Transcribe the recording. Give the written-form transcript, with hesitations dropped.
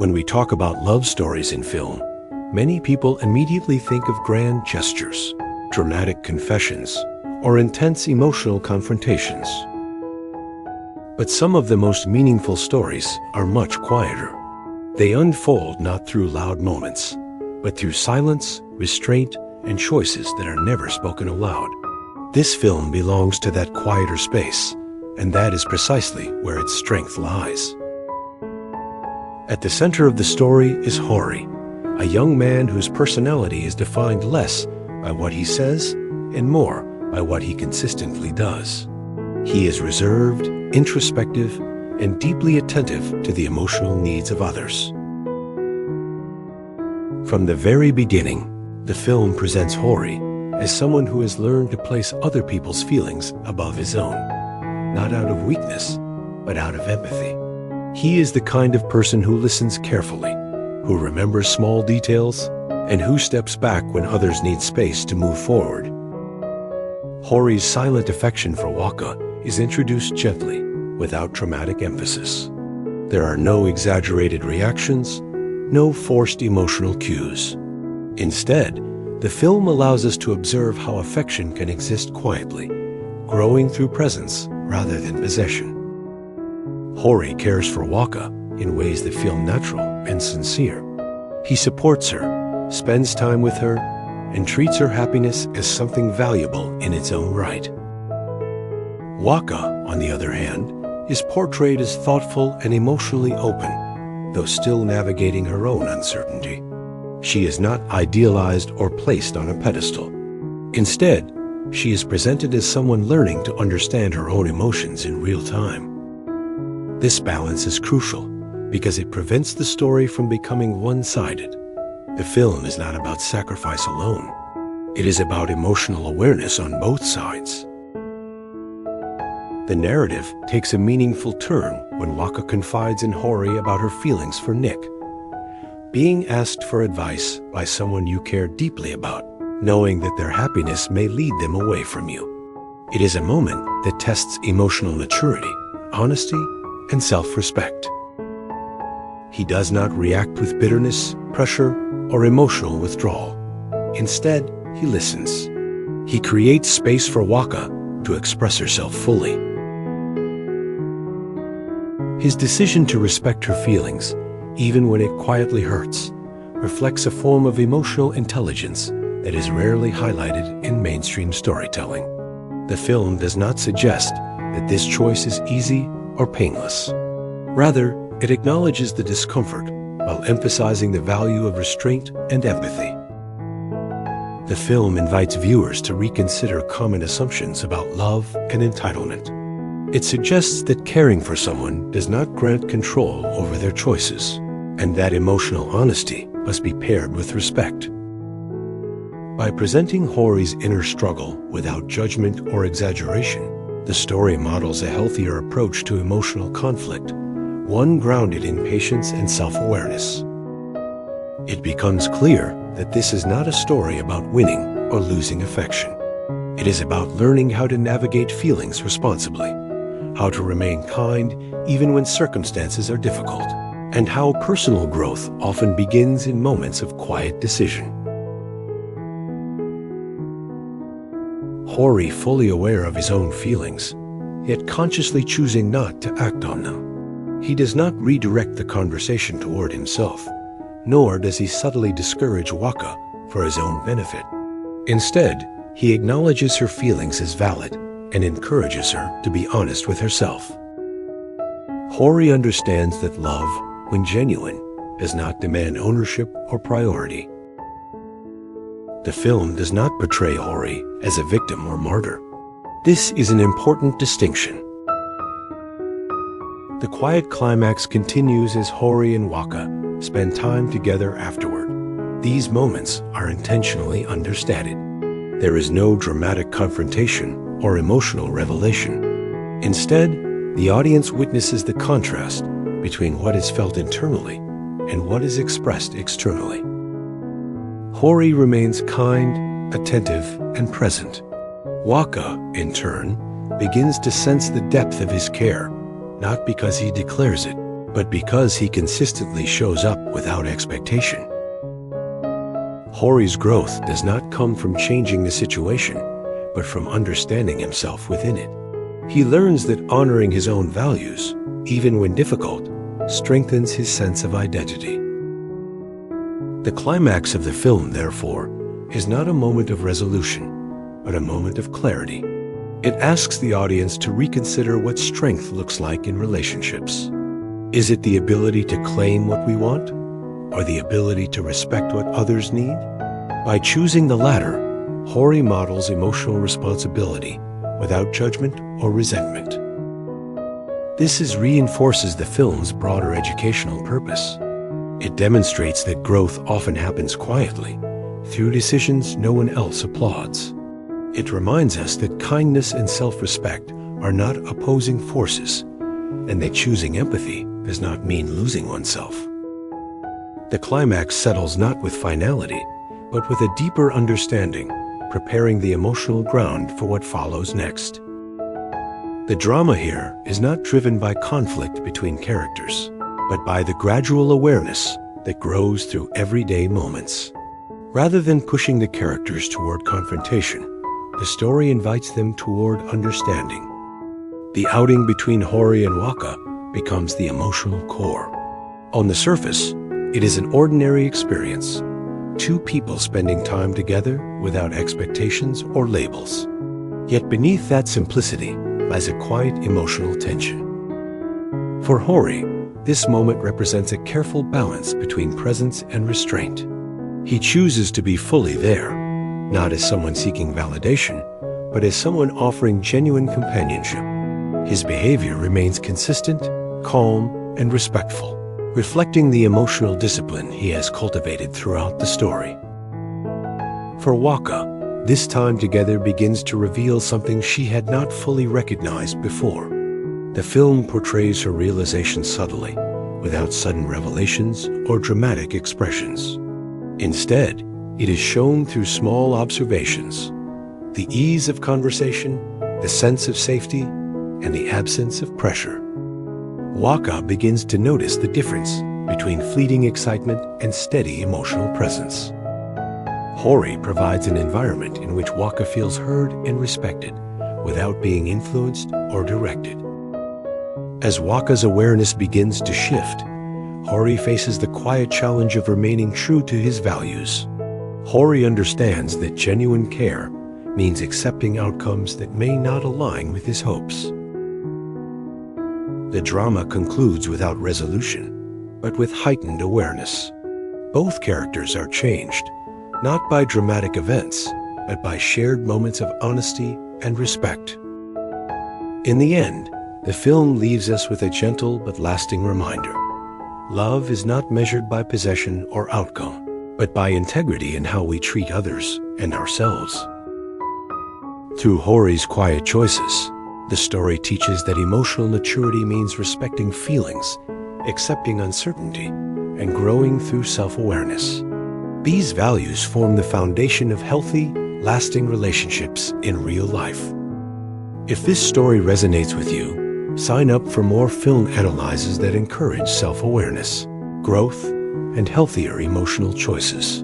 When we talk about love stories in film, many people immediately think of grand gestures, dramatic confessions, or intense emotional confrontations. But some of the most meaningful stories are much quieter. They unfold not through loud moments, but through silence, restraint, and choices that are never spoken aloud. This film belongs to that quieter space, and that is precisely where its strength lies. At the center of the story is Hori, a young man whose personality is defined less by what he says and more by what he consistently does. He is reserved, introspective, and deeply attentive to the emotional needs of others. From the very beginning, the film presents Hori as someone who has learned to place other people's feelings above his own, not out of weakness, but out of empathy. He is the kind of person who listens carefully, who remembers small details, and who steps back when others need space to move forward. Hori's silent affection for Waka is introduced gently, without dramatic emphasis. There are no exaggerated reactions, no forced emotional cues. Instead, the film allows us to observe how affection can exist quietly, growing through presence rather than possession. Hori cares for Waka in ways that feel natural and sincere. He supports her, spends time with her, and treats her happiness as something valuable in its own right. Waka, on the other hand, is portrayed as thoughtful and emotionally open, though still navigating her own uncertainty. She is not idealized or placed on a pedestal. Instead, she is presented as someone learning to understand her own emotions in real time. This balance is crucial because it prevents the story from becoming one-sided. The film is not about sacrifice alone. It is about emotional awareness on both sides. The narrative takes a meaningful turn when Waka confides in Hori about her feelings for Nick. Being asked for advice by someone you care deeply about, knowing that their happiness may lead them away from you. It is a moment that tests emotional maturity, honesty, and self-respect. He does not react with bitterness, pressure, or emotional withdrawal. Instead, he listens. He creates space for Waka to express herself fully. His decision to respect her feelings, even when it quietly hurts, reflects a form of emotional intelligence that is rarely highlighted in mainstream storytelling. The film does not suggest that this choice is easy or painless. Rather, it acknowledges the discomfort while emphasizing the value of restraint and empathy. The film invites viewers to reconsider common assumptions about love and entitlement. It suggests that caring for someone does not grant control over their choices, and that emotional honesty must be paired with respect. By presenting Hori's inner struggle without judgment or exaggeration, the story models a healthier approach to emotional conflict, one grounded in patience and self-awareness. It becomes clear that this is not a story about winning or losing affection. It is about learning how to navigate feelings responsibly, how to remain kind even when circumstances are difficult, and how personal growth often begins in moments of quiet decision. Hori, fully aware of his own feelings, yet consciously choosing not to act on them. He does not redirect the conversation toward himself, nor does he subtly discourage Waka for his own benefit. Instead, he acknowledges her feelings as valid and encourages her to be honest with herself. Hori understands that love, when genuine, does not demand ownership or priority. The film does not portray Hori as a victim or martyr. This is an important distinction. The quiet climax continues as Hori and Waka spend time together afterward. These moments are intentionally understated. There is no dramatic confrontation or emotional revelation. Instead, the audience witnesses the contrast between what is felt internally and what is expressed externally. Hori remains kind, attentive, and present. Waka, in turn, begins to sense the depth of his care, not because he declares it, but because he consistently shows up without expectation. Hori's growth does not come from changing the situation, but from understanding himself within it. He learns that honoring his own values, even when difficult, strengthens his sense of identity. The climax of the film, therefore, is not a moment of resolution, but a moment of clarity. It asks the audience to reconsider what strength looks like in relationships. Is it the ability to claim what we want, or the ability to respect what others need? By choosing the latter, Hori models emotional responsibility without judgment or resentment. This reinforces the film's broader educational purpose. It demonstrates that growth often happens quietly, through decisions no one else applauds. It reminds us that kindness and self-respect are not opposing forces, and that choosing empathy does not mean losing oneself. The climax settles not with finality, but with a deeper understanding, preparing the emotional ground for what follows next. The drama here is not driven by conflict between characters, but by the gradual awareness that grows through everyday moments. Rather than pushing the characters toward confrontation, the story invites them toward understanding. The outing between Hori and Waka becomes the emotional core. On the surface, it is an ordinary experience, two people spending time together without expectations or labels. Yet beneath that simplicity lies a quiet emotional tension. For Hori, this moment represents a careful balance between presence and restraint. He chooses to be fully there, not as someone seeking validation, but as someone offering genuine companionship. His behavior remains consistent, calm, and respectful, reflecting the emotional discipline he has cultivated throughout the story. For Waka, this time together begins to reveal something she had not fully recognized before. The film portrays her realization subtly, without sudden revelations or dramatic expressions. Instead, it is shown through small observations: the ease of conversation, the sense of safety, and the absence of pressure. Waka begins to notice the difference between fleeting excitement and steady emotional presence. Hori provides an environment in which Waka feels heard and respected, without being influenced or directed. As Waka's awareness begins to shift, Hori faces the quiet challenge of remaining true to his values. Hori understands that genuine care means accepting outcomes that may not align with his hopes. The drama concludes without resolution, but with heightened awareness. Both characters are changed, not by dramatic events, but by shared moments of honesty and respect. In the end, the film leaves us with a gentle but lasting reminder. Love is not measured by possession or outcome, but by integrity in how we treat others and ourselves. Through Hori's quiet choices, the story teaches that emotional maturity means respecting feelings, accepting uncertainty, and growing through self-awareness. These values form the foundation of healthy, lasting relationships in real life. If this story resonates with you, sign up for more film analyses that encourage self-awareness, growth, and healthier emotional choices.